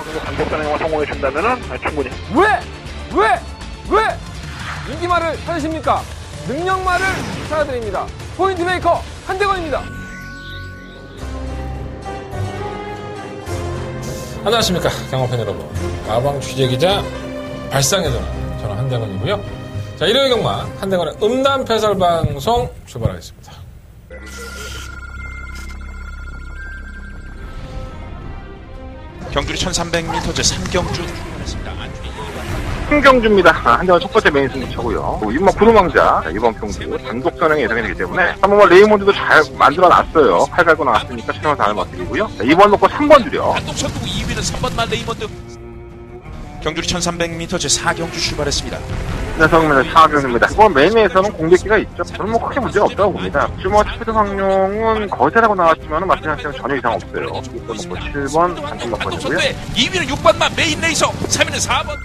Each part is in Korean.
단독 단행만 성공해 준다면은 충분히. 왜 인기말을 찾으십니까? 능력말을 찾아드립니다. 포인트 메이커 한대건입니다. 안녕하십니까 경험팬 여러분. 마방 취재기자 발상의 전화, 저는 한대건이고요. 자, 일요일 경마 한대건의 음담 패설 방송 출발하겠습니다. 경주리 1300m 제 3경주 출발했습니다. 한경주입니다. 한대건 첫 번째 메인 승부처고요. 이번 구름왕자 이번 경주 단독 선행이 예상이 되기 때문에 한번 레이몬드도 잘 만들어놨어요. 팔 갈고 나왔으니까 신호 잘 맞추고요. 2번 놓고 3번 줄여. 단독 선두 2위는 3번만 레이먼드. 경주리 1300m 제 4경주 출발했습니다. 녀석입니다. 사경입니다. 이번 메인에서는 공격기가 있죠. 저는 뭐 크게 문제가 없다고 봅니다. 지금 스피드 황룡은 거절하고 나왔지만 마찬가지로 전혀 이상 없어요. 6번 놓고 7번 단독 단독 놓고고요. 선두에 2위는 6번만 메인 레이서, 3위는 4번.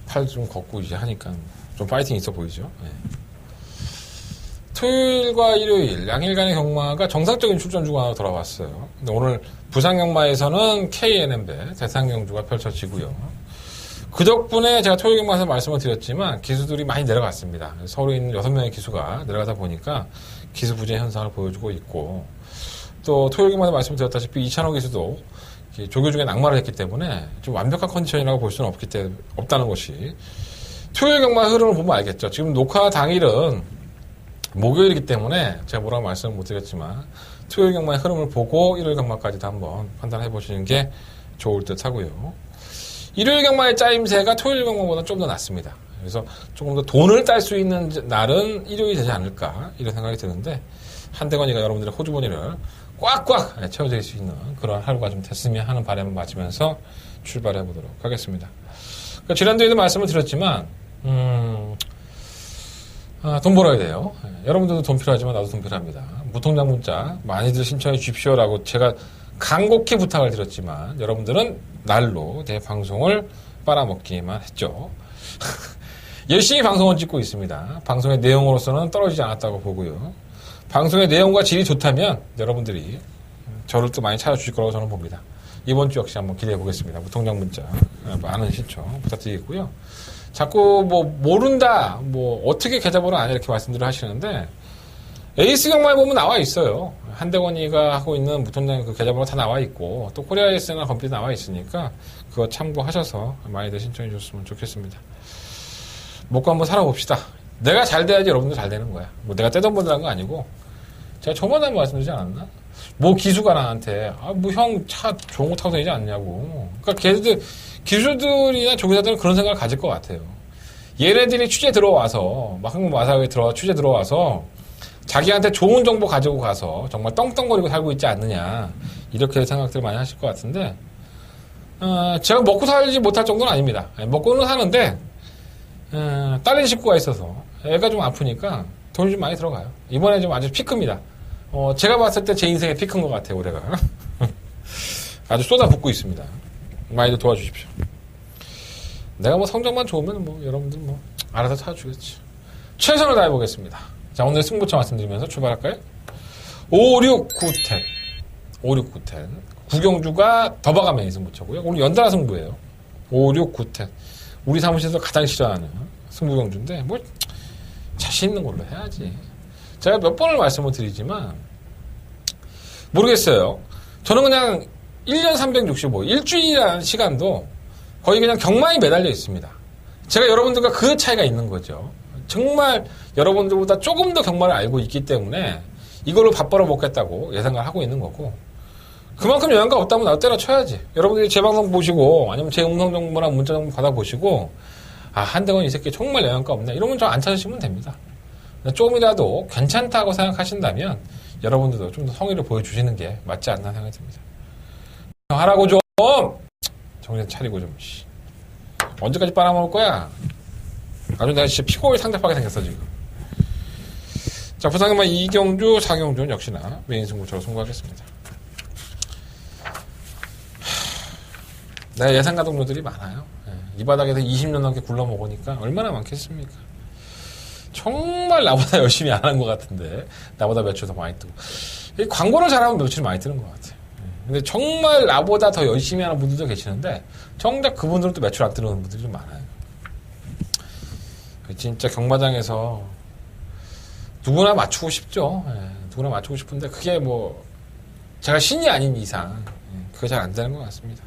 팔 좀 걷고 이제 하니까 좀 파이팅 있어 보이죠. 네. 토요일과 일요일 양일간의 경마가 정상적인 출전주가 하나 돌아왔어요. 근데 오늘 부산 경마에서는 KNM배 대상 경주가 펼쳐지고요. 그 덕분에 제가 토요일 경마에서 말씀을 드렸지만 기수들이 많이 내려갔습니다. 서울에 있는 6명의 기수가 내려가다 보니까 기수 부재 현상을 보여주고 있고, 또 토요일 경마에서 말씀드렸다시피 이찬호 기수도 조교 중에 낙마를 했기 때문에 좀 완벽한 컨디션이라고 볼 수는 없다는 것이 토요일 경마 흐름을 보면 알겠죠. 지금 녹화 당일은 목요일이기 때문에 제가 뭐라고 말씀을 못 드렸지만 토요일 경마의 흐름을 보고 일요일 경마까지도 한번 판단해 보시는 게 좋을 듯 하고요. 일요일 경마의 짜임새가 토요일 경마보다 좀 더 낫습니다. 그래서 조금 더 돈을 딸 수 있는 날은 일요일이 되지 않을까 이런 생각이 드는데, 한대건이가 여러분들의 호주머니를 꽉꽉 채워드릴 수 있는 그런 하루가 좀 됐으면 하는 바람을 맞으면서 출발해 보도록 하겠습니다. 그러니까 지난주에도 말씀을 드렸지만 돈 벌어야 돼요. 여러분들도 돈 필요하지만 나도 돈 필요합니다. 무통장 문자 많이들 신청해 주십시오라고 제가 간곡히 부탁을 드렸지만 여러분들은 날로 내 방송을 빨아먹기만 했죠. 열심히 방송을 찍고 있습니다. 방송의 내용으로서는 떨어지지 않았다고 보고요. 방송의 내용과 질이 좋다면 여러분들이 저를 또 많이 찾아주실 거라고 저는 봅니다. 이번 주 역시 한번 기대해 보겠습니다. 무통장 문자 많은 신청 부탁드리겠고요. 자꾸 뭐 모른다, 뭐 어떻게 계좌번호 아냐 이렇게 말씀들을 하시는데 에이스 경마에 보면 나와 있어요. 한대건이가 하고 있는 무통장 그 계좌번호 다 나와 있고 또 코리아 에이스나 컴퓨터 나와 있으니까 그거 참고하셔서 많이들 신청해 주셨으면 좋겠습니다. 먹고 한번 살아봅시다. 내가 잘 돼야지 여러분도 잘 되는 거야. 뭐 내가 떼돈 벌라는 거 아니고, 제가 저번에 한번 말씀드리지 않았나? 뭐 기수가 나한테 뭐 형 차 좋은 거 타고 다니지 않냐고. 그러니까 걔들 기수들이나 조교사들은 그런 생각을 가질 것 같아요. 얘네들이 취재 들어와서 막 한국 마사회에 취재 들어와서 자기한테 좋은 정보 가지고 가서 정말 떵떵거리고 살고 있지 않느냐 이렇게 생각들을 많이 하실 것 같은데, 제가 먹고 살지 못할 정도는 아닙니다. 먹고는 사는데 딸린 식구가 있어서 애가 좀 아프니까 돈이 좀 많이 들어가요. 이번에 좀 아주 피크입니다. 제가 봤을 때 제 인생의 피크인 것 같아요, 올해가. 아주 쏟아붓고 있습니다. 많이들 도와주십시오. 내가 뭐 성적만 좋으면 뭐 여러분들 뭐 알아서 찾아주겠지. 최선을 다해보겠습니다. 자, 오늘 승부처 말씀드리면서 출발할까요? 5, 6, 9, 10. 5, 6, 9, 10. 구경주가 더바가 메인 승부처고요. 오늘 연달아 승부예요. 5, 6, 9, 10. 우리 사무실에서 가장 싫어하는 승부경주인데 뭐 자신 있는 걸로 해야지. 제가 몇 번을 말씀을 드리지만 모르겠어요. 저는 그냥 1년 365 일주일이라는 시간도 거의 그냥 경마에 매달려 있습니다. 제가 여러분들과 그 차이가 있는 거죠. 정말 여러분들보다 조금 더 경마를 알고 있기 때문에 이걸로 밥 벌어 먹겠다고 예상을 하고 있는 거고, 그만큼 영향가 없다면 나도 때려쳐야지. 여러분들이 제 방송 보시고 아니면 제 음성 정보나 문자 정보 받아보시고 한대건 이 새끼 정말 영향가 없네 이러면 저 안 찾으시면 됩니다. 조금이라도 괜찮다고 생각하신다면 여러분들도 좀 더 성의를 보여주시는 게 맞지 않나 생각이 듭니다. 하라고 좀 정신 차리고 좀. 언제까지 빨아먹을 거야? 아주 내가 진짜 피곤하게 상대하게 생겼어 지금. 자, 부산경마 2경주 4경주는 역시나 메인 승부처로 승부하겠습니다. 내가 예상가 동료들이 많아요. 이 바닥에서 20년 넘게 굴러먹으니까 얼마나 많겠습니까? 정말 나보다 열심히 안 한 것 같은데 나보다 며칠 더 많이 뜨고, 광고를 잘하면 며칠 많이 뜨는 것 같아요. 근데 정말 나보다 더 열심히 하는 분들도 계시는데 정작 그분들은 또 매출 안 들어오는 분들이 좀 많아요. 진짜 경마장에서 누구나 맞추고 싶죠. 예, 누구나 맞추고 싶은데 그게 뭐 제가 신이 아닌 이상 그게 잘 안 되는 것 같습니다.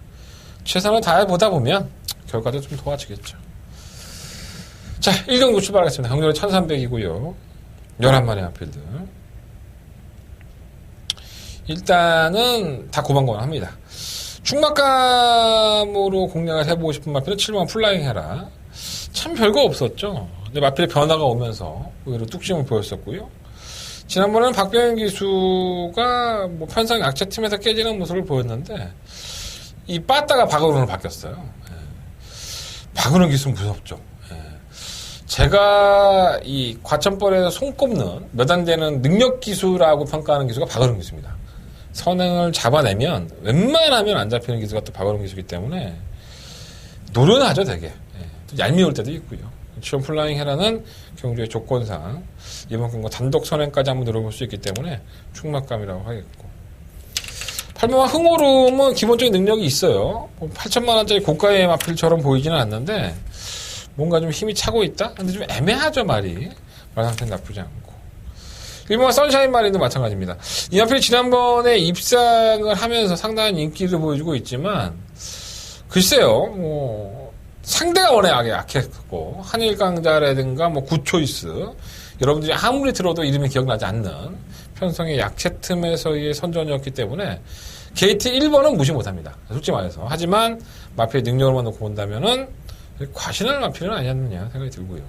최선을 다해보다 보면 결과도 좀 도와주겠죠. 자, 1경주 출발하겠습니다. 경주는 1300이고요. 11마리 앞필드. 일단은 다 고만고만 합니다. 충막감으로 공략을 해보고 싶은 마필은 7번 플라잉 해라. 참 별거 없었죠. 근데 마필의 변화가 오면서 의외로 뚝심을 보였었고요. 지난번에는 박병현 기수가 뭐 편성 약체 틈에서 깨지는 모습을 보였는데 이 빠따가 박으로는 바뀌었어요. 예. 박으로 기수는 무섭죠. 예. 제가 이 과천벌에서 손꼽는 몇 안 되는 능력 기수라고 평가하는 기수가 박으로 기수입니다. 선행을 잡아내면 웬만하면 안 잡히는 기수가 또 박으로 기수이기 때문에 노련하죠 되게. 예. 또 얄미울 때도 있고요. 치온 플라잉 헤라는 경주의 조건상 이번 경과 단독 선행까지 한번 노려볼 수 있기 때문에 충막감이라고 하겠고 8번마 흥오름은 기본적인 능력이 있어요. 8천만원짜리 고가의 마필처럼 보이지는 않는데 뭔가 좀 힘이 차고 있다? 근데 좀 애매하죠 말이. 말 상태는 나쁘지 않고 1번마 선샤인 마린도 마찬가지입니다. 이 마필이 지난번에 입상을 하면서 상당한 인기를 보여주고 있지만 글쎄요 뭐 상대가 워낙 약했고 한일강자라든가 뭐 구초이스 여러분들이 아무리 들어도 이름이 기억나지 않는 편성의 약체 틈에서의 선전이었기 때문에 게이트 1번은 무시 못합니다. 솔직히 말해서. 하지만 마피의 능력으로만 놓고 본다면은 과신할 마피는 아니었느냐 생각이 들고요.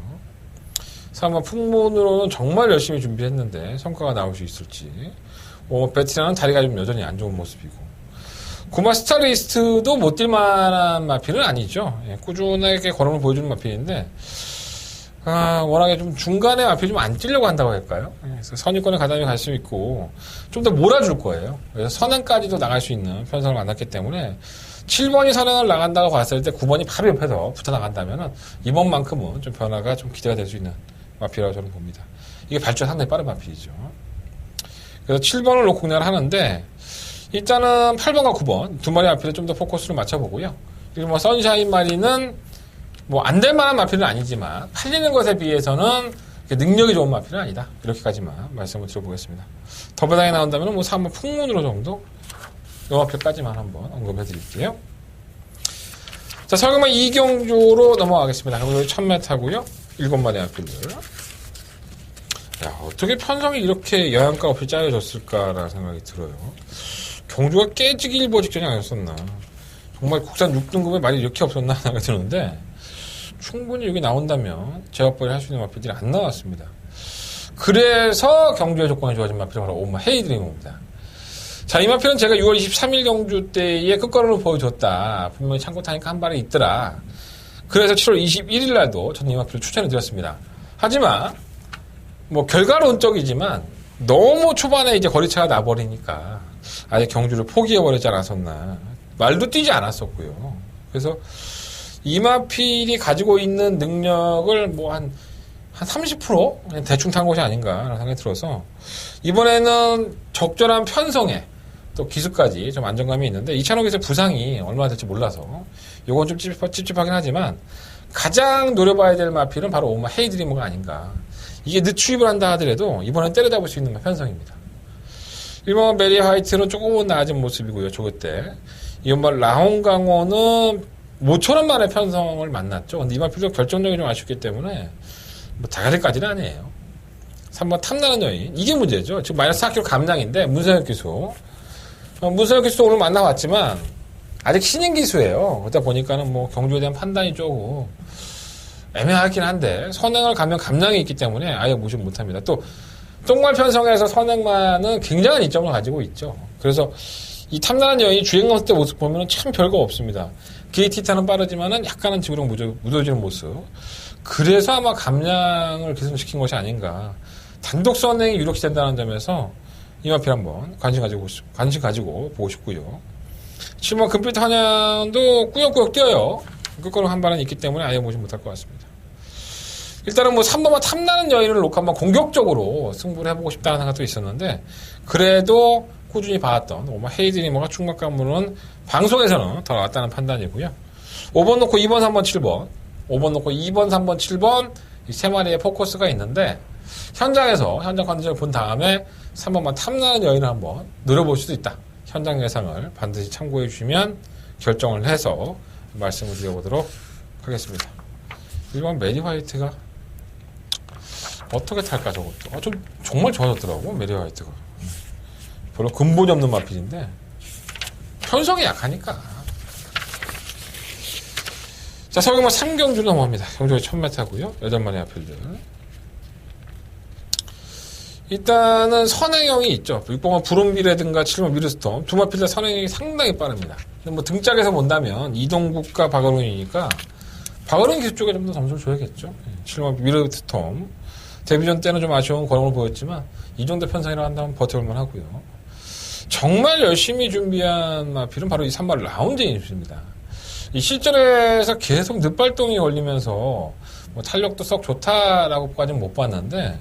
3번 풍문으로는 정말 열심히 준비했는데 성과가 나올 수 있을지. 베티나는 다리가 좀 여전히 안 좋은 모습이고. 구마 스타리스트도 못 뛸만한 마필은 아니죠. 예, 꾸준하게 걸음을 보여주는 마필인데 워낙에 좀 중간에 마필이 좀 안 뛰려고 한다고 할까요? 예, 그래서 선위권에 가담이 갈 수 있고 좀 더 몰아줄 거예요. 그래서 선행까지도 나갈 수 있는 편성을 만났기 때문에 7번이 선행을 나간다고 봤을 때 9번이 바로 옆에서 붙어 나간다면은 이번만큼은 좀 변화가 좀 기대가 될 수 있는 마필이라고 저는 봅니다. 이게 발주가 상당히 빠른 마필이죠. 그래서 7번을 놓고 공략을 하는데 일단은 8번과 9번 두 마리 마필에 좀 더 포커스를 맞춰보고요. 그리고 뭐 선샤인 마리는 뭐 안 될 만한 마필은 아니지만 팔리는 것에 비해서는 능력이 좋은 마필은 아니다. 이렇게까지만 말씀을 드려보겠습니다. 더블당에 나온다면 뭐 3번 풍문으로 정도 이 마필까지만 한번 언급해 드릴게요. 자, 설금만 2경주로 넘어가겠습니다. 경주 1000m고요. 7마리 마필들. 야, 어떻게 편성이 이렇게 영양가 없이 짜여졌을까라는 생각이 들어요. 경주가 깨지기 일보 직전이 아니었었나. 정말 국산 6등급에 말이 이렇게 없었나 생각이 드는데 충분히 여기 나온다면 제어벌이 할 수 있는 마필들이 안 나왔습니다. 그래서 경주의 조건이 좋아진 마필은 바로 오마 헤이드리머입니다. 자, 이 마필은 제가 6월 23일 경주 때에 끝걸음을 보여줬다. 분명히 참고 타니까 한 발이 있더라. 그래서 7월 21일 날도 저는 이 마필을 추천해 드렸습니다. 하지만 뭐 결과론적이지만 너무 초반에 이제 거리차가 나버리니까 아예 경주를 포기해버리지 않았었나. 말도 뛰지 않았었고요. 그래서 이마필이 가지고 있는 능력을 뭐 한 30% 그냥 대충 탄 것이 아닌가라는 생각이 들어서 이번에는 적절한 편성에 또 기술까지 좀 안정감이 있는데 이찬호 기수의 부상이 얼마나 될지 몰라서 요건 좀 찝찝하긴 하지만 가장 노려봐야 될 마필은 바로 오마 헤이드리머가 아닌가. 이게 늦추입을 한다 하더라도 이번엔 때려잡을 수 있는 편성입니다. 1번 메리 화이트는 조금은 나아진 모습이고요. 조그 때. 이번 라홍강호는 모처럼 만에 편성을 만났죠. 근데 이 마필도 결정력이 좀 아쉽기 때문에 뭐 자가리까지는 아니에요. 3번 탐나는 여인. 이게 문제죠. 지금 마이너스 4kg 감량인데 문서혁 기수. 문서혁 기수도 오늘 만나봤지만 아직 신인 기수예요. 그러다 보니까는 뭐 경주에 대한 판단이 조금 애매하긴 한데 선행을 가면 감량이 있기 때문에 아예 무시 못합니다. 또 똥말 편성에서 선행만은 굉장한 이점을 가지고 있죠. 그래서 이 탐나는 여인이 주행검사 때 모습 보면 참 별거 없습니다. 게이티타는 빠르지만은 약간은 지구력 묻어지는 모습. 그래서 아마 감량을 개선시킨 것이 아닌가. 단독 선행이 유력시 된다는 점에서 이 마필 한번 관심 가지고 보고 싶고요. 7번 금빛 환양도 꾸역꾸역 뛰어요. 끝걸음 한 발은 있기 때문에 아예 보지 못할 것 같습니다. 일단은 뭐 3번만 탐나는 여인을 놓고 한번 공격적으로 승부를 해보고 싶다는 생각도 있었는데 그래도 꾸준히 봐왔던 헤이드리머가 충막 가물은 방송에서는 더 나왔다는 판단이고요. 5번 놓고 2번, 3번, 7번, 5번 놓고 2번, 3번, 7번 이 세 마리의 포커스가 있는데 현장 컨디션을 본 다음에 3번만 탐나는 여인을 한번 노려볼 수도 있다. 현장 예상을 반드시 참고해 주시면 결정을 해서 말씀을 드려보도록 하겠습니다. 1번 메리 화이트가 어떻게 탈까 저것도. 좀 정말 좋아졌더라고 메리 화이트가. 별로 근본이 없는 마필인데 편성이 약하니까. 자, 서경마 3경주로 넘어갑니다. 경주가 1000m고요. 8마리 마필들. 일단은 선행형이 있죠. 6번은 부름비라든가 7번 미르스톰. 두 마필들 선행형이 상당히 빠릅니다. 뭐 등짝에서 본다면 이동국과 박어룬이니까 박어룬 기술 쪽에 좀 더 점수를 줘야겠죠. 7번 미르스톰. 데뷔전 때는 좀 아쉬운 걸음을 보였지만 이 정도 편성이라 한다면 버텨볼만 하고요. 정말 열심히 준비한 마필은 바로 이 3번 라운드인입니다. 이 실전에서 계속 늑발동이 걸리면서 뭐 탄력도 썩 좋다라고까지는 못 봤는데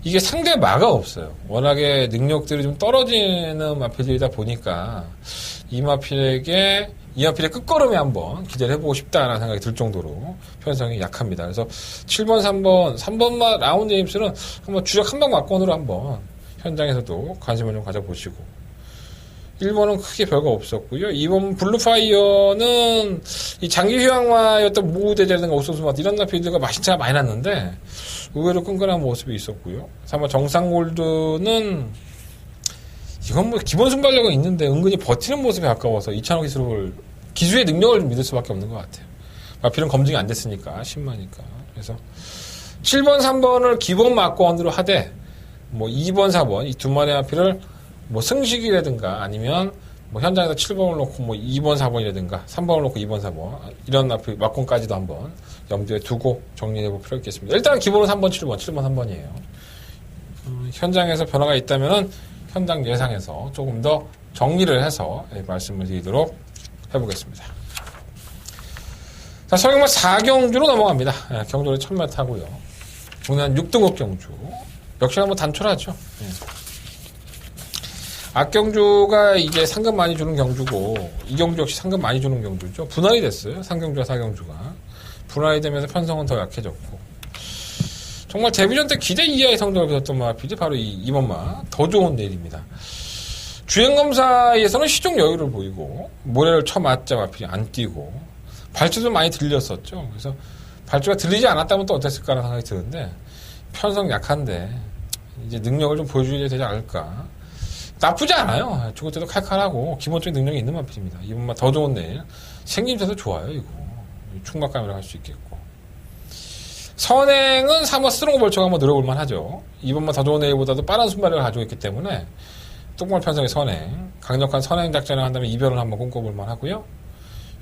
이게 상대 마가 없어요. 워낙에 능력들이 좀 떨어지는 마필들이다 보니까 이 마필의 끝걸음에 한번 기대를 해보고 싶다라는 생각이 들 정도로 편성이 약합니다. 그래서 7번, 3번 라운드 임스는 한번 주력 한방 막건으로 한번 현장에서도 관심을 좀 가져보시고 1번은 크게 별거 없었고요. 2번 블루파이어는 이 장기 휴양마였던 무대자라든가 옥소스마트 이런 나필들과 마신차가 많이 났는데 의외로 끈끈한 모습이 있었고요. 3번 정상골드는 이건 뭐 기본 순발력은 있는데 은근히 버티는 모습에 가까워서 이찬호 기술의 능력을 좀 믿을 수밖에 없는 것 같아요. 마필은 검증이 안 됐으니까 10마니까. 그래서 7번, 3번을 기본 막건으로 하되 뭐 2번, 4번 이 두 마리 마필을 뭐 승식이라든가 아니면 뭐 현장에서 7번을 놓고 뭐 2번, 4번이라든가 3번을 놓고 2번, 4번 이런 마필 막건까지도 한번 염두에 두고 정리해 볼 필요가 있겠습니다. 일단 기본은 3번, 7번, 3번이에요. 현장에서 변화가 있다면은 현장 예상에서 조금 더 정리를 해서 말씀을 드리도록 해보겠습니다. 자, 서경마 4경주로 넘어갑니다. 경주는 1000m고요. 오늘 6등급 경주. 역시 한번 단촐하죠. 악경주가 이제 상금 많이 주는 경주고 이 경주 역시 상금 많이 주는 경주죠. 분할이 됐어요. 3경주와 4경주가. 분할이 되면서 편성은 더 약해졌고 정말 데뷔전 때 기대 이하의 성적을 거뒀던 마필이 바로 이번 더 좋은 내일입니다. 주행검사에서는 시종 여유를 보이고 모래를 쳐맞자 마필이 안 뛰고 발주도 많이 들렸었죠. 그래서 발주가 들리지 않았다면 또 어땠을까라는 생각이 드는데 편성 약한데 이제 능력을 좀 보여줘야 되지 않을까. 나쁘지 않아요. 죽을 때도 칼칼하고 기본적인 능력이 있는 마필입니다. 이번 더 좋은 내일 생김새도 좋아요. 이거 충막감이라 할 수 있겠고 선행은 3번 스트롱 벌처가 한번 노려볼만 하죠. 이번만 더 좋은 내일보다도 빠른 순발력을 가지고 있기 때문에 똥말 편성의 선행 강력한 선행 작전을 한다면 이별을 한번 꿈꿔볼만 하고요.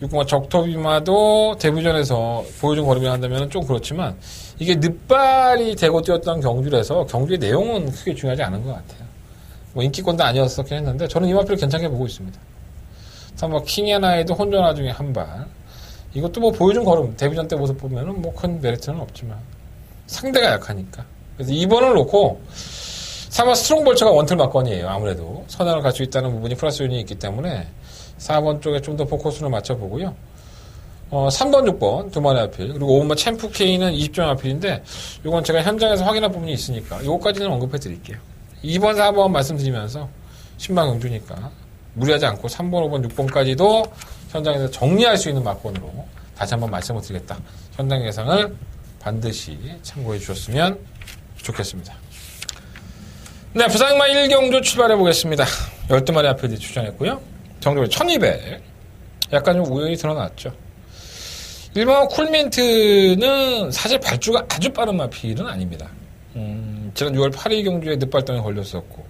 6번 적토비마도 데뷔전에서 보여준 거리를 한다면 좀 그렇지만 이게 늑발이 되고 뛰었던 경주라서 경주의 내용은 크게 중요하지 않은 것 같아요. 뭐 인기권도 아니었었긴 했는데 저는 이 마필을 괜찮게 보고 있습니다. 3번 킹앤아이도 혼전화 중에 한 발. 이것도 뭐 보여준 걸음 데뷔전 때 모습 보면은 뭐 큰 메리트는 없지만 상대가 약하니까. 그래서 2번을 놓고 3번 스트롱 벌처가 원틀 막건이에요. 아무래도 선행을 갈 수 있다는 부분이 플러스 요인이 있기 때문에 4번 쪽에 좀 더 포커스를 맞춰보고요. 3번, 6번 두 마리 아필 그리고 5번 챔프 K는 20점 아필인데 이건 제가 현장에서 확인할 부분이 있으니까 이거까지는 언급해 드릴게요. 2번, 4번 말씀드리면서 신방 경주니까 무리하지 않고 3번, 5번, 6번까지도 현장에서 정리할 수 있는 막건으로 다시 한번 말씀을 드리겠다. 현장 예상을 반드시 참고해 주셨으면 좋겠습니다. 네, 부산마 1경주 출발해 보겠습니다. 12마리 앞에 출전했고요. 정적으로 1200. 약간 좀 우연히 드러났죠. 1번 쿨민트는 사실 발주가 아주 빠른 마필은 아닙니다. 지난 6월 8일 경주에 늑발동에 걸렸었고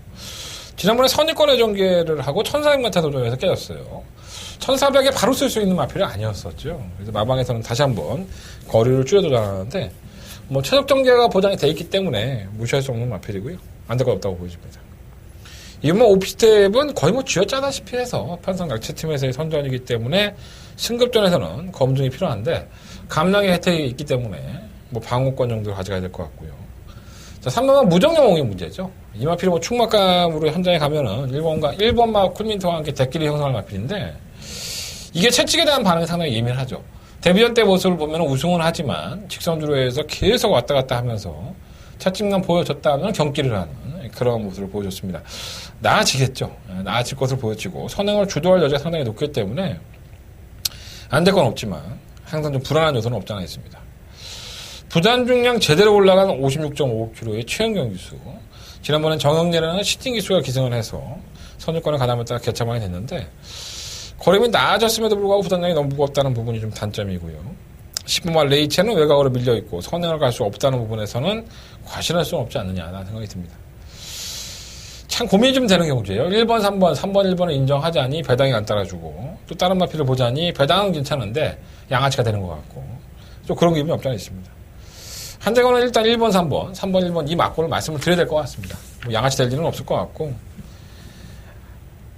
지난번에 선입권의 전개를 하고 1400m 도전에서 깨졌어요. 1400에 바로 쓸 수 있는 마필은 아니었었죠. 그래서 마방에서는 다시 한번 거리를 줄여 도전하는데 뭐 최적 전개가 보장이 돼 있기 때문에 무시할 수 없는 마필이고요. 안 될 것 없다고 보여집니다. 이번 오피스텝은 거의 뭐 쥐어짜다시피 해서 편성 약체팀에서의 선전이기 때문에 승급전에서는 검증이 필요한데 감량의 혜택이 있기 때문에 뭐 방어권 정도를 가져가야 될 것 같고요. 자, 3번은 무정영웅이 문제죠. 이 마필이 뭐 충막감으로 현장에 가면은 1번마 쿨민트와 함께 대끼리 형성할 마필인데 이게 채찍에 대한 반응이 상당히 예민하죠. 데뷔전 때 모습을 보면 우승은 하지만 직선주로에서 계속 왔다 갔다 하면서 채찍만 보여줬다 하면 경기를 하는 그런 모습을 보여줬습니다. 나아지겠죠. 나아질 것을 보여지고 선행을 주도할 여지가 상당히 높기 때문에 안 될 건 없지만 항상 좀 불안한 요소는 없지 않아 있습니다. 부단 중량 제대로 올라간 56.5kg의 최연경 기수. 지난번엔 정영렬이라는 시팅 기수가 기승을 해서 선두권을 가담에 따라 개차만이 됐는데 거림이 나아졌음에도 불구하고 부단량이 너무 무겁다는 부분이 좀 단점이고요. 10번마 레이첼은 외곽으로 밀려있고 선행을 갈 수 없다는 부분에서는 과신할 수는 없지 않느냐라는 생각이 듭니다. 참 고민이 좀 되는 경우죠. 1번, 3번, 1번을 인정하자니 배당이 안 따라주고 또 다른 마필을 보자니 배당은 괜찮은데 양아치가 되는 것 같고 좀 그런 기분이 없지 않아 있습니다. 한대건은 일단 1번, 3번, 1번 이 막고를 말씀을 드려야 될 것 같습니다. 뭐 양아치 될 일은 없을 것 같고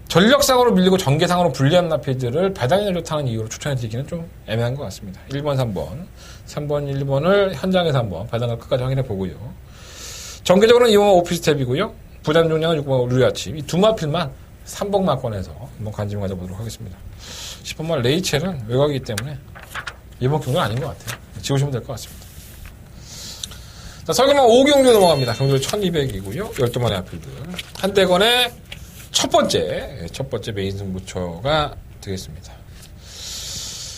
전력상으로 밀리고 전개상으로 불리한 마필들을 배당이 좋다는 이유로 추천해드리기는 좀 애매한 것 같습니다. 1번, 3번, 1번을 현장에서 한번 배당을 끝까지 확인해 보고요. 전개적으로는 2번 오피스텝이고요. 부단 중량은 6번 루리아침. 이 두 마필만 3번 막권에서 한번 관심을 가져보도록 하겠습니다. 10번만 레이첼은 외곽이기 때문에 이번 경기는 아닌 것 같아요. 지우시면 될 것 같습니다. 자, 설계만 5경주 넘어갑니다. 경주 1200이고요. 12마리 아필들. 한대건의 첫 번째 메인 승부처가 되겠습니다.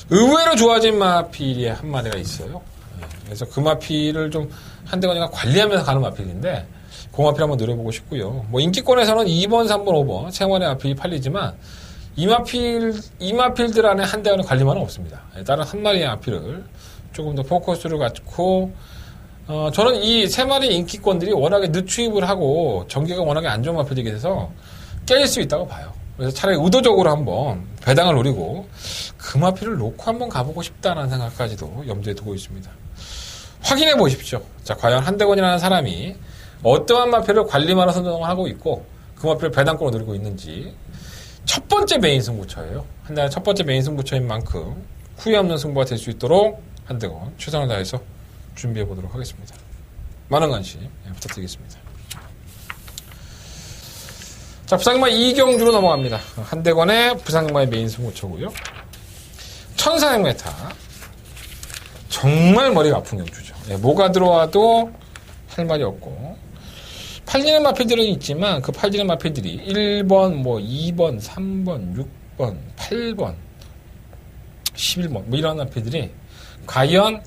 의외로 좋아진 마필이 한 마리가 있어요. 그래서 그 마필을 좀 한대건이가 관리하면서 가는 마필인데 그 마필 한번 노려보고 싶고요. 뭐 인기권에서는 2번, 3번, 5번 세 마리 마필이 팔리지만 이 마필들 안에 한대건의 관리만은 없습니다. 다른 한 마리의 마필을 조금 더 포커스를 갖고 저는 이 세 마리 인기권들이 워낙에 늦추입을 하고 전개가 워낙에 안 좋은 마필들이 돼서 깨질 수 있다고 봐요. 그래서 차라리 의도적으로 한번 배당을 노리고 그 마필을 놓고 한번 가보고 싶다는 생각까지도 염두에 두고 있습니다. 확인해 보십시오. 자, 과연 한대건이라는 사람이 어떠한 마필을 관리만으로 선정을 하고 있고 그 마필을 배당권으로 노리고 있는지 첫 번째 메인 승부처예요. 한대건 첫 번째 메인 승부처인 만큼 후회 없는 승부가 될 수 있도록 한대건 최선을 다해서 준비해 보도록 하겠습니다. 많은 관심 부탁드리겠습니다. 자, 부상마 이경주로 넘어갑니다. 한대건의 부상마의 메인 승부처고요. 1400m. 정말 머리가 아픈 경주죠. 뭐가 들어와도 할 말이 없고 팔리는 마필들은 있지만 그 팔리는 마필들이 1번, 2번, 3번, 6번, 8번, 11번 이런 마필들이 과연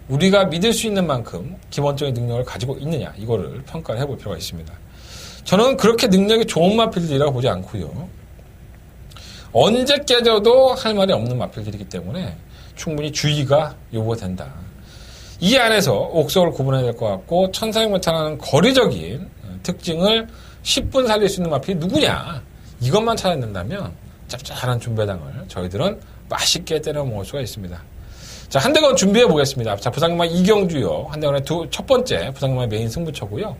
우리가 믿을 수 있는 만큼 기본적인 능력을 가지고 있느냐 이거를 평가를 해볼 필요가 있습니다. 저는 그렇게 능력이 좋은 마필들이라고 보지 않고요. 언제 깨져도 할 말이 없는 마필들이기 때문에 충분히 주의가 요구된다. 이 안에서 옥석을 구분해야 될 것 같고 1400m라는 거리적인 특징을 10분 살릴 수 있는 마필이 누구냐 이것만 찾아낸다면 짭짤한 준배당을 저희들은 맛있게 때려 먹을 수가 있습니다. 자, 한대건 준비해 보겠습니다. 자, 부상마 이경주요. 한대건의 첫 번째 부상마 메인 승부처고요.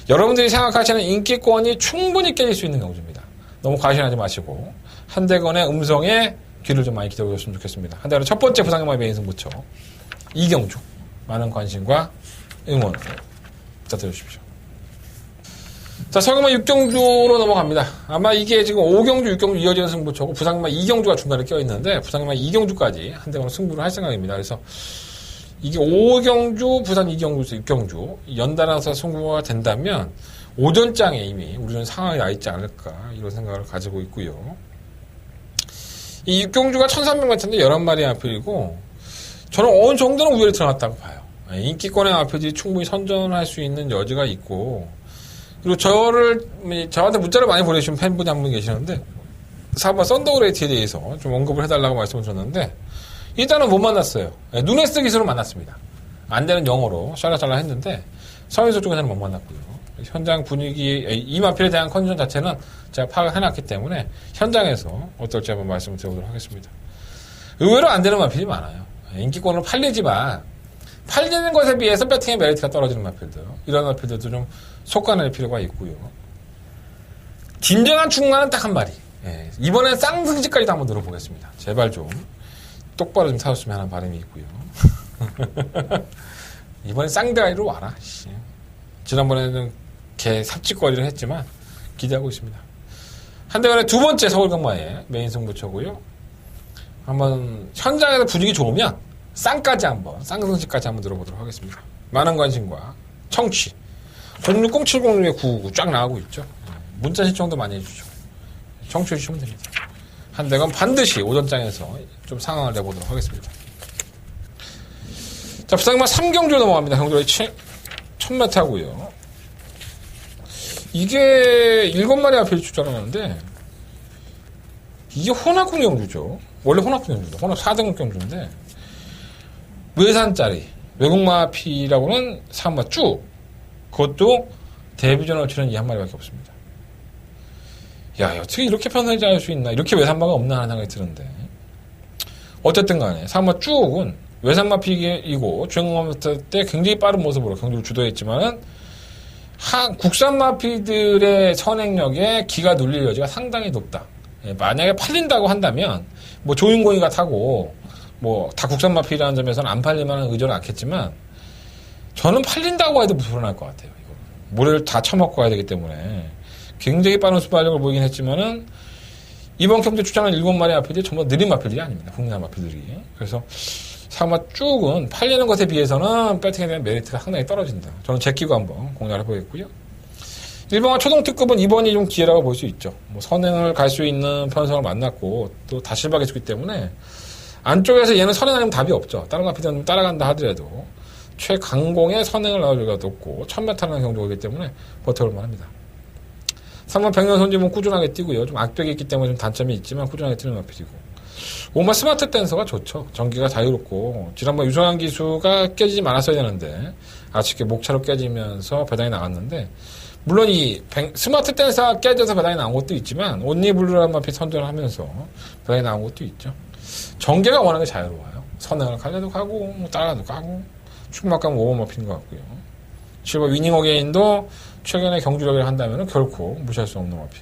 여러분들이 생각하시는 인기권이 충분히 깨질 수 있는 경주입니다. 너무 과신하지 마시고 한대건의 음성에 귀를 좀 많이 기대해 주셨으면 좋겠습니다. 한대건의 첫 번째 부상마 메인 승부처 이경주 많은 관심과 응원 부탁드려 주십시오. 자, 설경마 6경주로 넘어갑니다. 아마 이게 지금 5경주, 6경주 이어지는 승부처고 부상마 2경주가 중간에 껴있는데 부상마 2경주까지 한대건 승부를 할 생각입니다. 그래서 이게 5경주, 부산 2경주, 6경주 연달아서 승부가 된다면 오전장에 이미 우리는 상황이 나 있지 않을까 이런 생각을 가지고 있고요. 이 6경주가 1300m인데 11마리 앞이고 저는 어느 정도는 우열이 드러났다고 봐요. 인기권의 앞이들이 충분히 선전할 수 있는 여지가 있고 그리고 저한테 문자를 많이 보내주신 팬분이 한 분 계시는데 4번 썬더그레이트에 대해서 좀 언급을 해달라고 말씀을 드렸는데 일단은 못 만났어요. 눈에 쓰기서는 만났습니다. 안 되는 영어로 샬라샬라 했는데 서인소 쪽에서는 못 만났고요. 현장 분위기, 이 마필에 대한 컨디션 자체는 제가 파악을 해놨기 때문에 현장에서 어떨지 한번 말씀을 드려보도록 하겠습니다. 의외로 안 되는 마필이 많아요. 인기권을 팔리지만 팔리는 것에 비해서 배팅의 메리트가 떨어지는 마필들 이런 마필들도 좀 속아낼 필요가 있고요. 진정한 충만은 딱 한 마리. 이번엔 쌍승지까지도 한번 들어보겠습니다. 제발 좀 똑바로 좀 타줬으면 하는 바람이 있고요. 이번엔 쌍대가리로 와라. 지난번에는 개 삽질거리를 했지만 기대하고 있습니다. 한대건의 두 번째 서울경마의 메인 승부처고요. 한번 현장에서 분위기 좋으면 쌍승시까지 한번 들어보도록 하겠습니다. 많은 관심과 청취 060-706-999 쫙 나가고 있죠. 문자 신청도 많이 해주죠. 청취해 주시면 됩니다. 한대건 반드시 오전장에서 좀 상황을 내보도록 하겠습니다. 자, 부산경마 3경주 넘어갑니다. 경주로 1000m고요. 이게 7마리 앞에 출전하는데 이게 혼합군 경주죠. 원래 혼합군 경주죠. 혼합 4등급 경주인데 외산짜리 외국마피라고는 3마 쭉 그것도 데뷔전을 치는 이 한 마리밖에 없습니다. 야, 어떻게 이렇게 편하게 할 수 있나? 이렇게 외산마가 없나 하는 생각이 드는데 어쨌든 간에 3마 쭉은 외산마피이고 주행마피 때 굉장히 빠른 모습으로 경주를 주도했지만은 국산 마피들의 선행력에 기가 눌릴 여지가 상당히 높다. 만약에 팔린다고 한다면 뭐 조인공이가 타고 뭐 다 국산 마피라는 점에서는 안 팔릴 만한 의존은 않겠지만 저는 팔린다고 해도 불안할 것 같아요. 이거 모래를 다 처먹고 가야 되기 때문에 굉장히 빠른 순발력을 보이긴 했지만은 이번 경주 출전한 7마리 마피들이 전부 느린 마피들이 아닙니다. 국내산 마피들이. 그래서 사마 쭉은 팔리는 것에 비해서는 배팅에 대한 메리트가 상당히 떨어진다. 저는 제끼고 한번 공략을 해보겠고요. 일본화 초동특급은 이번이 좀 기회라고 볼 수 있죠. 뭐 선행을 갈 수 있는 편성을 만났고 또 다실박이 있기 때문에 안쪽에서 얘는 선행 아니면 답이 없죠. 다른 마피들은 따라간다 하더라도 최강공의 선행을 나올 여유가 높고 1000m라는 경주이기 때문에 버텨볼만 합니다. 3번 백년 손님은 꾸준하게 뛰고요. 좀 악벽이 있기 때문에 좀 단점이 있지만 꾸준하게 뛰는 마피이고 5번 스마트 댄서가 좋죠. 전기가 자유롭고 지난번 유성환 기수가 깨지지 말았어야 되는데 아쉽게 목차로 깨지면서 배당이 나갔는데 물론 이 스마트 댄서가 깨져서 배당이 나온 것도 있지만 온리블루라는 마피 선전을 하면서 배당이 나온 것도 있죠. 전개가 워낙에 자유로워요. 선행을 갈려도 가고 뭐 따라도 가고 축막 가면 5번 마피인 것 같고요. 7번 위닝 어게인도 최근에 경주력을 한다면 결코 무시할 수 없는 마피.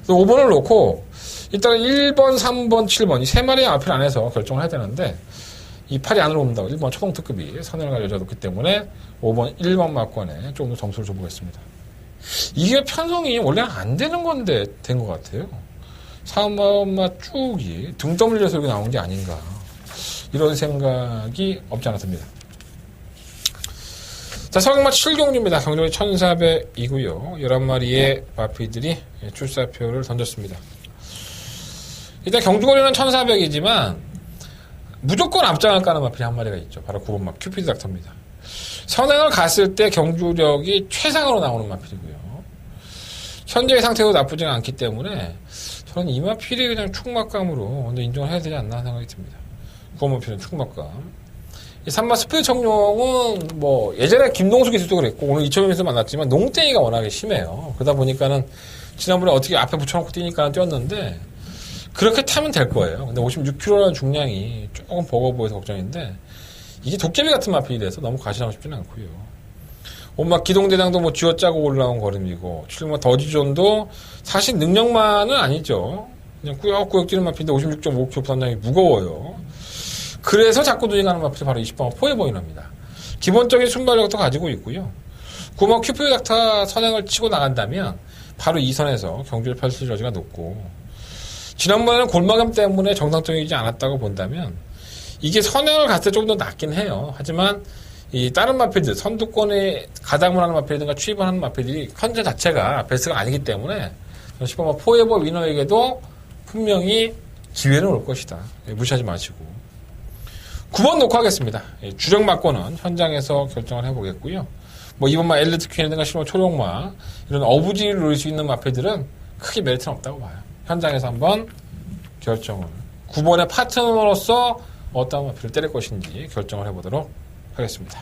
5번을 놓고 일단 1번, 3번, 7번 이 세 마리의 앞을 안에서 결정을 해야 되는데 이 팔이 안으로 옵니다. 1번 초동특급이 선행을 갈려졌기 때문에 5번 1번 막권에 조금 더 점수를 줘보겠습니다. 이게 편성이 원래 안 되는 건데 된 것 같아요. 3번마 쭉이 등 떠밀려서 여기 나온 게 아닌가 이런 생각이 없지 않아 듭니다. 자, 서경마 7경주입니다. 경주이 1400이고요. 11마리의 마피들이 출사표를 던졌습니다. 일단 경주거리는 1400이지만 무조건 앞장을 까는 마필이 한 마리가 있죠. 바로 9번 마 큐피드 닥터입니다. 선행을 갔을 때 경주력이 최상으로 나오는 마필이고요. 현재의 상태도 나쁘지 않기 때문에 저는 이 마필이 그냥 축막감으로 먼저 인정을 해야 되지 않나 생각이 듭니다. 9번 마필은 축막감. 이 3마 스피드 청룡은 뭐 예전에 김동수 기수도 그랬고 오늘 이철민에서 만났지만 농땡이가 워낙에 심해요. 그러다 보니까는 지난번에 어떻게 앞에 붙여놓고 뛰니까 뛰었는데 그렇게 타면 될 거예요. 근데 56kg라는 중량이 조금 버거워 보여서 걱정인데 이게 도깨비 같은 마필이 돼서 너무 과신하고 싶지는 않고요. 엄마 기동대장도 뭐 쥐어짜고 올라온 걸음이고 7마 더지존도 사실 능력만은 아니죠. 그냥 꾸역꾸역 뛰는 마필인데 56.5kg 부담량이 무거워요. 그래서 자꾸 도행하는 마필이 바로 20번 포에보이너입니다. 기본적인 순발력도 가지고 있고요. 9번 큐피드 닥터 선행을 치고 나간다면 바로 이 선에서 경주를 펼칠 여지가 높고 지난번에는 골마감 때문에 정상적이지 않았다고 본다면 이게 선행을 갔을 때 조금 더 낫긴 해요. 하지만 이 다른 마필들 선두권에 가담을 하는 마필들과 추입을 하는 마필들이 현재 자체가 베스트가 아니기 때문에 10번 포에버 위너에게도 분명히 기회는 올 것이다. 무시하지 마시고 9번 놓고 하겠습니다. 주력 막권은 현장에서 결정을 해보겠고요. 뭐 이번만 엘리트 퀸이든가 10번 초룡마 이런 어부지를 노릴 수 있는 마필들은 크게 메리트는 없다고 봐요. 현장에서 한번 결정을 9번의 파트너로서 어떤 마필을 때릴 것인지 결정을 해보도록 하겠습니다.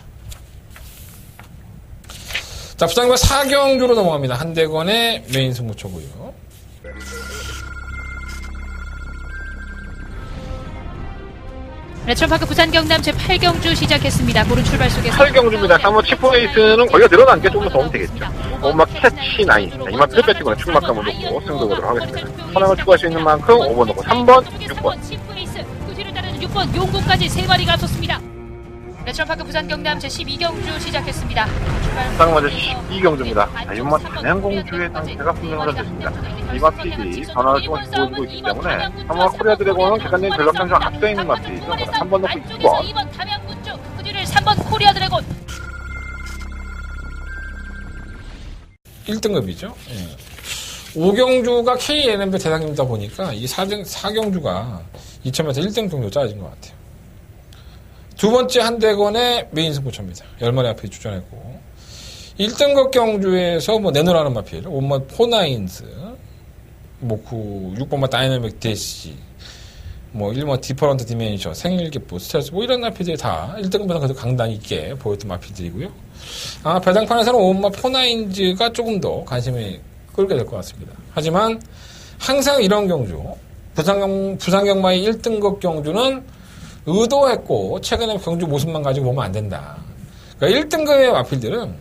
자, 부산경마 4경주로 넘어갑니다. 한대건의 메인 승부처고요. 레트로파크 부산 경남 제8경주 시작했습니다. 고른 출발 속에서 8경주입니다. 3번 치포레이스는 거리가 늘어난 게 조금 더 도움이 되겠죠. 엄마 캐치 나인. 이만 트리패티거나 축막감을 놓고 승부보도록 하겠습니다. 선행을 추가할 수 있는 만큼 5번 놓고 3번, 6번. 치프레이스 그 뒤를 따르는 6번 용고까지 3마리가 앞섰습니다. 레츠런파크 부산 경남 제12경주 시작했습니다. 부산 먼저 12경주입니다. 이번 단양공주의 상태가 분명해졌습니다. 이 마필이 변화를 조금씩 보여주고 있기 때문에 3번 코리아 드래곤은 객관적인 전력상 좀 앞서 있는 마필이죠. 3번 넣고 2번. 2번 담양군주, 그 뒤를 3번 코리아 드래곤. 1등급이죠. 예. 5경주가 KNMB 대상입니다 보니까 이 4경주가 2000m 1등 정도 짜여진 것 같아요. 두 번째 한대건의 메인 승부처입니다. 10마리 앞에 출전했고 1등급 경주에서 뭐 내노라는 마필, 5번 포나인스, 뭐 6번만 다이내믹 대시, 뭐 1번 디퍼런트 디멘션, 생일기부, 스트레스 뭐 이런 마필들이 다 1등급에서 그래도 강단 있게 보였던 마필들이고요. 배당판에서는 5번만 포나인즈가 조금 더 관심이 끌게 될 것 같습니다. 하지만 항상 이런 경주, 부산경마의 1등급 경주는 의도했고 최근에 경주 모습만 가지고 보면 안 된다. 그러니까 1등급의 마필들은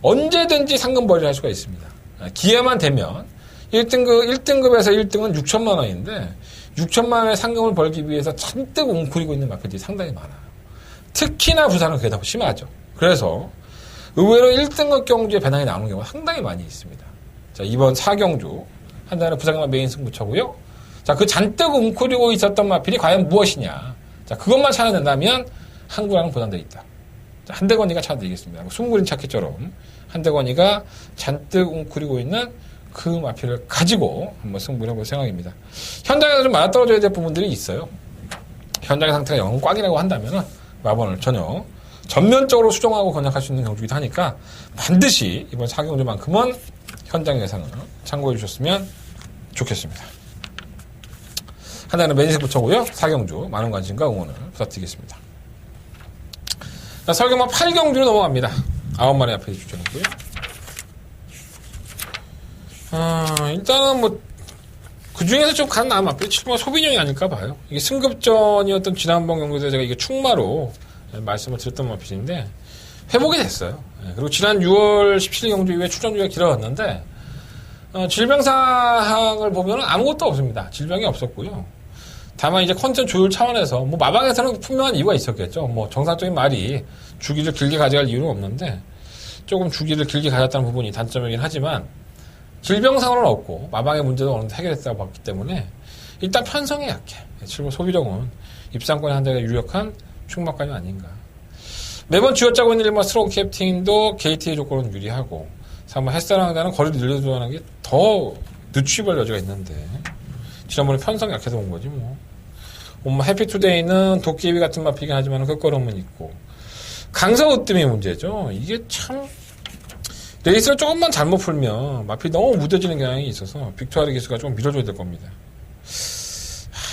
언제든지 상금벌이를 할 수가 있습니다. 기회만 되면 1등급에서 1등은 6천만 원인데 6천만 원의 상금을 벌기 위해서 잔뜩 웅크리고 있는 마필들이 상당히 많아요. 특히나 부산은 그게 더 심하죠. 그래서 의외로 1등급 경주에 배당이 나오는 경우가 상당히 많이 있습니다. 자, 이번 4경주 한달에 부산경마 메인 승부처고요. 자, 그 잔뜩 웅크리고 있었던 마필이 과연 무엇이냐? 자, 그것만 찾아낸다면 한구랑은 보장되어 있다. 자, 한대건이가 찾아드리겠습니다. 숨구린 찾기처럼 한대건이가 잔뜩 웅크리고 있는 그 마필을 가지고 한번 승부를 해볼 생각입니다. 현장에서 좀 맞아떨어져야 될 부분들이 있어요. 현장의 상태가 영 꽝이라고 한다면 마번을 전혀 전면적으로 수정하고 건약할 수 있는 경주이기도 하니까 반드시 이번 4경주만큼은 현장 예상을 참고해 주셨으면 좋겠습니다. 하나는 매니색 붙여고요. 4경주 많은 관심과 응원을 부탁드리겠습니다. 자, 설경마 8경주로 넘어갑니다. 9마리 앞에 주전이고요. 일단은 뭐 그 중에서 좀 가장 나은 마필이 7번 소비뇽이 아닐까 봐요. 이게 승급전이었던 지난번 경주에서 제가 이게 충마로 말씀을 드렸던 마필인데 회복이 됐어요. 그리고 지난 6월 17일 경주 이후에 출전주가 길어졌는데 질병사항을 보면 아무것도 없습니다. 질병이 없었고요. 다만 이제 컨디션 조율 차원에서 뭐 마방에서는 분명한 이유가 있었겠죠. 뭐 정상적인 말이 주기를 길게 가져갈 이유는 없는데 조금 주기를 길게 가졌다는 부분이 단점이긴 하지만 질병상으로는 없고 마방의 문제도 어느 정도 해결했다고 봤기 때문에 일단 편성에 약해. 7번 소비력은 입상권의 한 대가 유력한 충막감이 아닌가. 매번 쥐어짜고 있는 1번 스로우 캡틴도 게이트의 조건은 유리하고 3번 햇사랑보다는 거리를 늘려주는 게 더 늦추볼 여지가 있는데 지난번에 편성이 약해서 온 거지 뭐. 해피투데이는 도깨비 같은 마피긴 하지만 끝걸음은 있고 강서 으뜸이 문제죠. 이게 참 레이스를 조금만 잘못 풀면 마피 너무 무뎌지는 경향이 있어서 빅토리아 기수가 좀 밀어줘야 될 겁니다.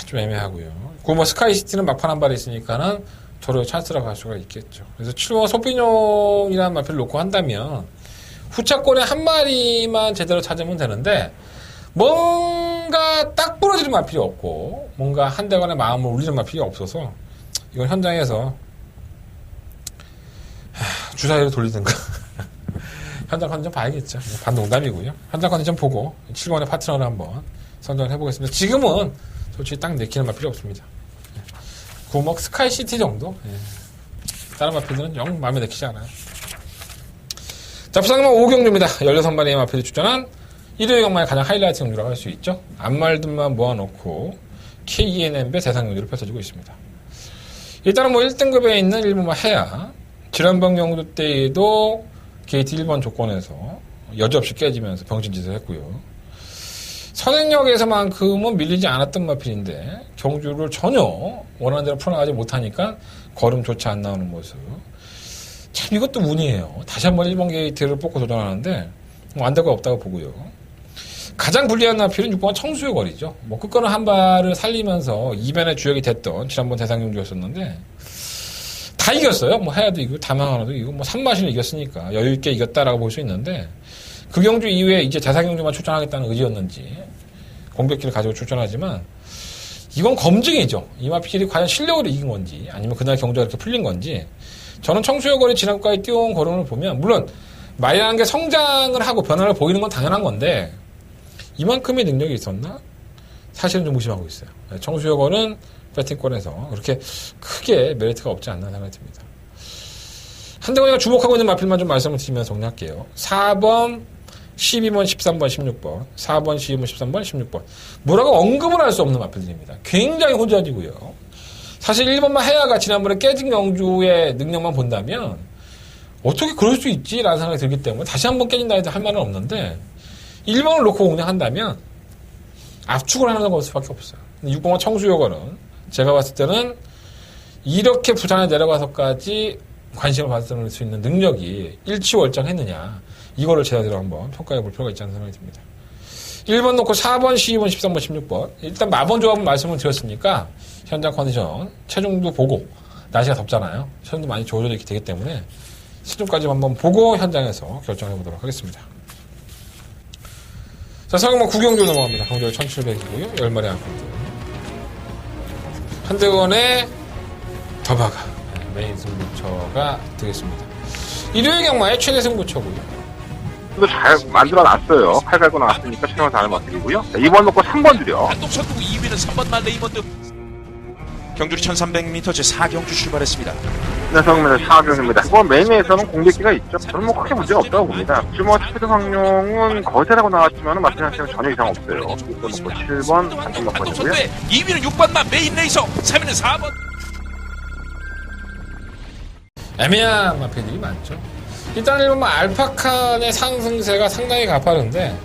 좀 애매하고요. 그 스카이시티는 막판 한 발이 있으니까는 저를 찬스라고 할 수가 있겠죠. 그래서 7번 소피뇽이라는 마피를 놓고 한다면 후차권에 한 마리만 제대로 찾으면 되는데 뭔가 딱 부러지는 마필이 없고 뭔가 한 대관의 마음을 울리는 마필이 없어서 이건 현장에서 주사위를 돌리든가 현장 컨디션 봐야겠죠. 반농담이고요. 현장 컨디션 보고 7번의 파트너를 한번 선정을 해보겠습니다. 지금은 솔직히 딱 내키는 마필이 없습니다. 구먹 스카이시티 정도? 다른 마필들은 영 마음에 내키지 않아요. 자, 부산경마 5경주입니다. 16마리의 마필이 출전한 일요일 경마의 가장 하이라이트 경주라고 할 수 있죠. 앞말들만 모아놓고 KNMB 대상 경주를 펼쳐지고 있습니다. 일단은 뭐 1등급에 있는 일본마 해야 지난번 경주 때에도 게이트 1번 조건에서 여지없이 깨지면서 병신짓을 했고요. 선행역에서만큼은 밀리지 않았던 마필인데 경주를 전혀 원하는 대로 풀어나가지 못하니까 걸음 좋지 안 나오는 모습. 참 이것도 운이에요. 다시 한번 1번 게이트를 뽑고 도전하는데 뭐 안 될 거 없다고 보고요. 가장 불리한 마필은 6번 청수의 거리죠. 뭐 끝거는 한 발을 살리면서 2변의 주역이 됐던 지난번 대상 경주였었는데 다 이겼어요. 뭐 해야도 이기고 다망하나도 이기고 뭐 3마신을 이겼으니까 여유있게 이겼다라고 볼 수 있는데 그 경주 이후에 이제 대상 경주만 출전하겠다는 의지였는지 공백기를 가지고 출전하지만 이건 검증이죠. 이 마필이 과연 실력으로 이긴 건지 아니면 그날 경주가 이렇게 풀린 건지 저는 청수의 거리 지난주까지 뛰어온 걸음을 보면 물론 말이라는 게 성장을 하고 변화를 보이는 건 당연한 건데 이만큼의 능력이 있었나? 사실은 좀 무심하고 있어요. 청수의 거는 배팅권에서 그렇게 크게 메리트가 없지 않나 생각이 듭니다. 한대건이가 주목하고 있는 마필만 좀 말씀을 드리면서 정리할게요. 4번, 12번, 13번, 16번, 4번, 12번, 13번, 16번. 뭐라고 언급을 할 수 없는 마필들입니다. 굉장히 호전이고요. 사실 1번만 해야가 지난번에 깨진 경주의 능력만 본다면 어떻게 그럴 수 있지라는 생각이 들기 때문에 다시 한번 깨진다 해도 할 말은 없는데 1번을 놓고 공략한다면 압축을 하는 것밖에 없어요. 6번과 청수요거는 제가 봤을 때는 이렇게 부산에 내려가서까지 관심을 받을 수 있는 능력이 일치월장했느냐 이거를 제대로 한번 평가해 볼 필요가 있지 않는 생각이 듭니다. 1번 놓고 4번, 12번, 13번, 16번 일단 마번 조합은 말씀을 드렸으니까 현장 컨디션 체중도 보고 날씨가 덥잖아요. 체중도 많이 조절이 되기 때문에 체중까지 한번 보고 현장에서 결정해 보도록 하겠습니다. 자, 상금 구경주 넘어갑니다. 경주를 1700이고요. 10마리 안건들. 한대건의 더바가 메인 승부처가 되겠습니다. 일요일 경마의 최대 승부처고요. 잘 만들어놨어요. 칼 갈고 나왔으니까 신경 잘 맞드리고요. 2번 놓고 3번 드려. 단독 선두 2위는 3번만 레이먼드. 경주리 1300m 제4경주 출발했습니다. 네, 성민의 4병입니다. 이번 메인에서는 공백기가 있죠. 저는 뭐 크게 문제가 없다고 봅니다. 주모 스피드 황룡은 거세라고 나왔지만 마찬가지로 전혀 이상 없어요. 6번 놓고 7번 단독 단독 넣고요. 선두에 2위는 6번만 메인 레이서, 3위는 4번. 애매한 마필들이 많죠. 일단 1번만 알파칸의 상승세가 상당히 가파른데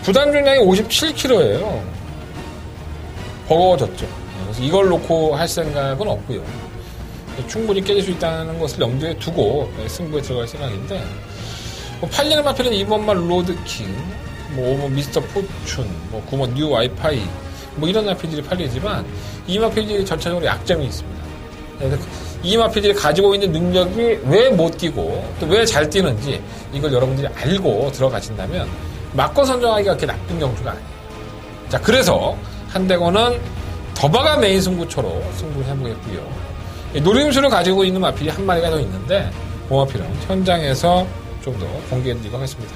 부담 중량이 57kg예요. 버거워졌죠. 그래서 이걸 놓고 할 생각은 없고요. 충분히 깨질 수 있다는 것을 염두에 두고 승부에 들어갈 생각인데 팔리는 마필은 2번만 로드킹, 5번 미스터 포춘, 9번 뉴 와이파이 이런 마필들이 팔리지만 이 마필들이 전체적으로 약점이 있습니다. 그래서 이 마필들이 가지고 있는 능력이 왜 못 뛰고 또 왜 잘 뛰는지 이걸 여러분들이 알고 들어가신다면 막권 선정하기가 그렇게 나쁜 경주가 아니에요. 자, 그래서 한대건은 더바가 메인 승부처로 승부를 해보겠고요. 노림수를 가지고 있는 마필이 한 마리가 더 있는데 그 마필은 현장에서 좀 더 공개해드리고 하겠습니다.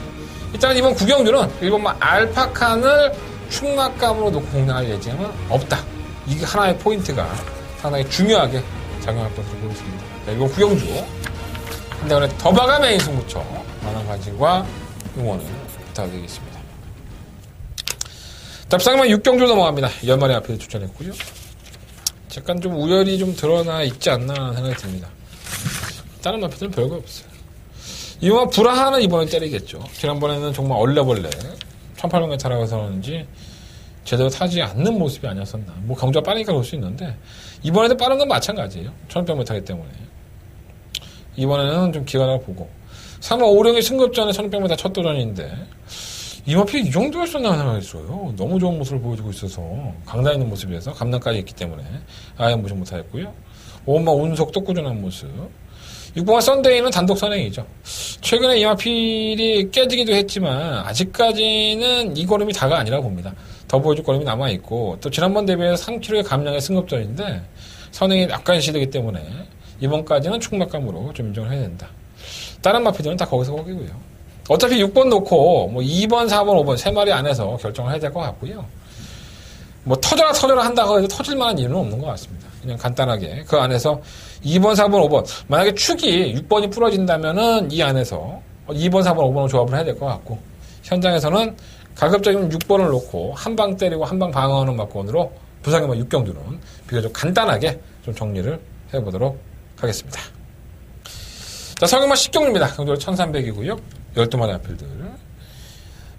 일단 이번 구경주는 1번만 알파칸을 충막감으로 놓고 공략할 예정은 없다. 이게 하나의 포인트가 상당히 중요하게 작용할 것으로 보겠습니다. 자, 이번 구경주 한대건의 더바가 메인 승부처 많은 관심과 응원을 부탁드리겠습니다. 답상만 6경주 넘어갑니다. 10마리 앞에 추천했고요. 약간 좀 우열이 좀 드러나 있지 않나 생각이 듭니다. 다른 마필들은 별거 없어요. 이번 불화하는 이번에 때리겠죠. 지난번에는 정말 얼레벌레 1800m 타라고 그런지 제대로 타지 않는 모습이 아니었었나. 경주가 빠르니까 그럴 수 있는데 이번에도 빠른 건 마찬가지예요. 1600m 타기 때문에. 이번에는 좀 기간을 보고 3번 오령이 승급전에 1600m 첫 도전인데 이 마필이 이 정도였었나 생각이 들어요. 너무 좋은 모습을 보여주고 있어서 강단 있는 모습에서 감당까지 있기 때문에 아예 무시 못하겠고요. 5번만 운석도 꾸준한 모습. 6번만 썬데이는 단독 선행이죠. 최근에 이 마필이 깨지기도 했지만 아직까지는 이 걸음이 다가 아니라고 봅니다. 더 보여줄 걸음이 남아있고 또 지난번 대비해서 3kg의 감량의 승급전인데 선행이 약간 시되기 때문에 이번까지는 충막감으로 좀 인정을 해야 된다. 다른 마필들은 다 거기서 거기고요. 어차피 6번 놓고 2번, 4번, 5번 3마리 안에서 결정을 해야 될 것 같고요. 터져라 한다고 해도 터질 만한 이유는 없는 것 같습니다. 그냥 간단하게 그 안에서 2번, 4번, 5번 만약에 축이 6번이 부러진다면은 이 안에서 2번, 4번, 5번을 조합을 해야 될 것 같고 현장에서는 가급적이면 6번을 놓고 한 방 때리고 한 방 방어하는 막권으로 부상의 6경주는 비교적 간단하게 좀 정리를 해보도록 하겠습니다. 자, 성형만 10경주입니다. 경주를 1300이고요. 12마리 앞필들.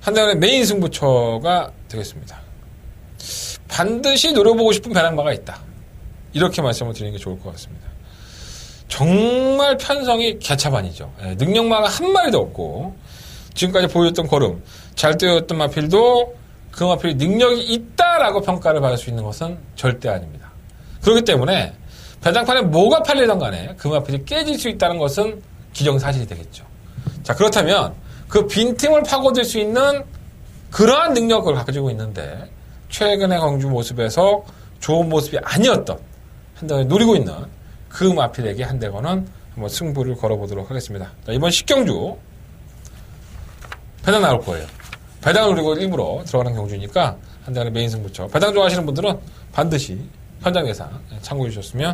한대건의 메인 승부처가 되겠습니다. 반드시 노려보고 싶은 배낭마가 있다. 이렇게 말씀을 드리는 게 좋을 것 같습니다. 정말 편성이 개차반이죠. 능력마가 한 마리도 없고 지금까지 보여줬던 걸음, 잘 뛰었던 마필도 그 마필이 능력이 있다라고 평가를 받을 수 있는 것은 절대 아닙니다. 그렇기 때문에 배당판에 뭐가 팔리던 간에 그 마필이 깨질 수 있다는 것은 기정사실이 되겠죠. 자, 그렇다면 그 빈틈을 파고들 수 있는 그러한 능력을 가지고 있는데 최근의 경주 모습에서 좋은 모습이 아니었던 한대건이 노리고 있는 그 마필에게 한대건은 한번 승부를 걸어보도록 하겠습니다. 자, 이번 10경주 배당 나올 거예요. 배당을 노리고 일부러 들어가는 경주니까 한대건의 메인 승부처. 배당 좋아하시는 분들은 반드시 현장 예상 참고해 주셨으면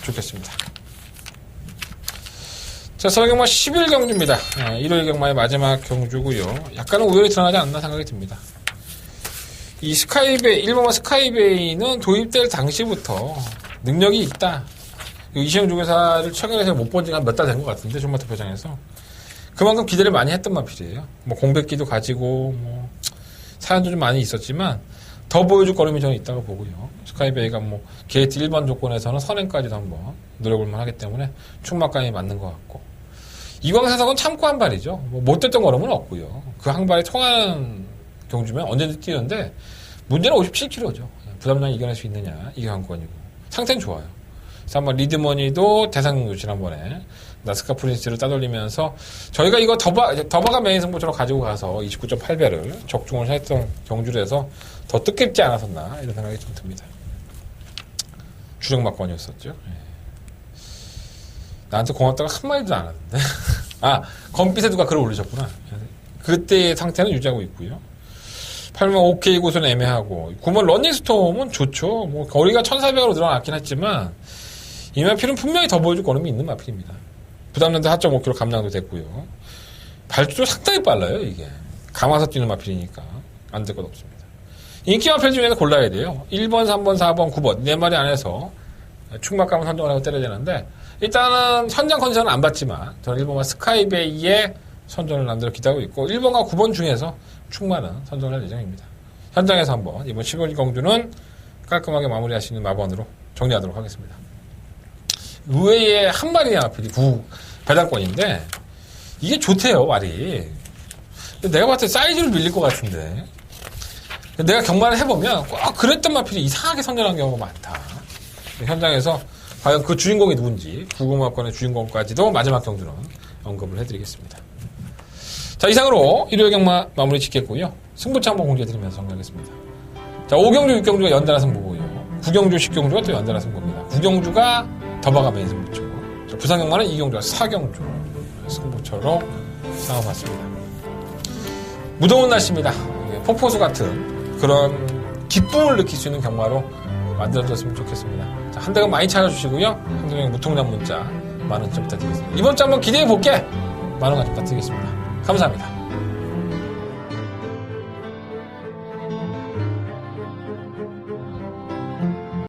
좋겠습니다. 자, 서경마 11경주입니다. 일요일 경마의 마지막 경주고요. 약간은 우열이 드러나지 않나 생각이 듭니다. 이 스카이베이, 일본마 스카이베이는 도입될 당시부터 능력이 있다. 이시영 조교사를 최근에 못 본 지가 몇 달 된 것 같은데, 종마 투표장에서. 그만큼 기대를 많이 했던 마필이에요. 뭐 공백기도 가지고, 뭐 사연도 좀 많이 있었지만 더 보여줄 거름이 저는 있다고 보고요. 스카이베이가 뭐 게이트 1번 조건에서는 선행까지도 한번 노려볼만 하기 때문에 충막감이 맞는 것 같고, 이광사석은 참고 한 발이죠. 뭐 못됐던 거름은 없고요. 그 한 발이 통하는 경주면 언제든지 뛰는데 문제는 57kg죠. 부담량이 이겨낼 수 있느냐, 이게 관건이고. 상태는 좋아요. 그래서 한번 리드머니도 대상경주 지난번에 나스카 프린스를 따돌리면서 저희가 이거 더바가 메인 승부처럼 가지고 가서 29.8배를 적중을 했던 경주를 해서 더 뜻깊지 않았었나 이런 생각이 좀 듭니다. 주력막권이었었죠. 예. 나한테 고맙다고 한마디도 안 하는데. 아, 검빛에 누가 글을 올리셨구나. 그때의 상태는 유지하고 있고요. 8번 OK 곳은 애매하고, 9번 러닝스톰은 좋죠. 뭐 거리가 1400으로 늘어났긴 했지만 이 마필은 분명히 더 보여줄 거름이 있는 마필입니다. 부담량도 4.5kg 감량도 됐고요. 발주도 상당히 빨라요, 이게. 감아서 뛰는 마필이니까 안 될 것 없습니다. 인기 마필 중에서 골라야 돼요. 1번, 3번, 4번, 9번 네 마리 안에서 충막감을 선정을 하고 때려야 되는데, 일단은 현장 컨디션은 안 봤지만 저는 1번과 스카이베이의 선전을 남대로 기대하고 있고, 1번과 9번 중에서 충만은 선정을 할 예정입니다. 현장에서 한번 이번 15일 경주는 깔끔하게 마무리할 수 있는 마번으로 정리하도록 하겠습니다. 의외의 한 마리의 마필이 배당권인데 이게 좋대요, 말이. 내가 봤을 때 사이즈로 밀릴 것 같은데, 내가 경마를 해보면 꼭 그랬던 마필이 이상하게 선전한 경우가 많다. 현장에서 과연 그 주인공이 누군지, 구금화권의 주인공까지도 마지막 경주는 언급을 해드리겠습니다. 자, 이상으로 일요일 경마 마무리 짓겠고요. 승부차 한번 공개해드리면서 정리하겠습니다. 자, 5경주, 6경주가 연달아 승부고요. 9경주, 10경주가 또 연달아 승부입니다. 9경주가 더바가 메인 승부처. 부산 경마는 2경주와 4경주 승부처로 상황봤습니다. 무더운 날씨입니다. 폭포수 같은 그런 기쁨을 느낄 수 있는 경마로 만들어졌으면 좋겠습니다. 자, 한 대가 많이 찾아주시고요. 한동영 무통장 문자 만원쯤 부탁드리겠습니다. 이번 주 한번 기대해볼게! 만원 가좀 부탁드리겠습니다. 감사합니다.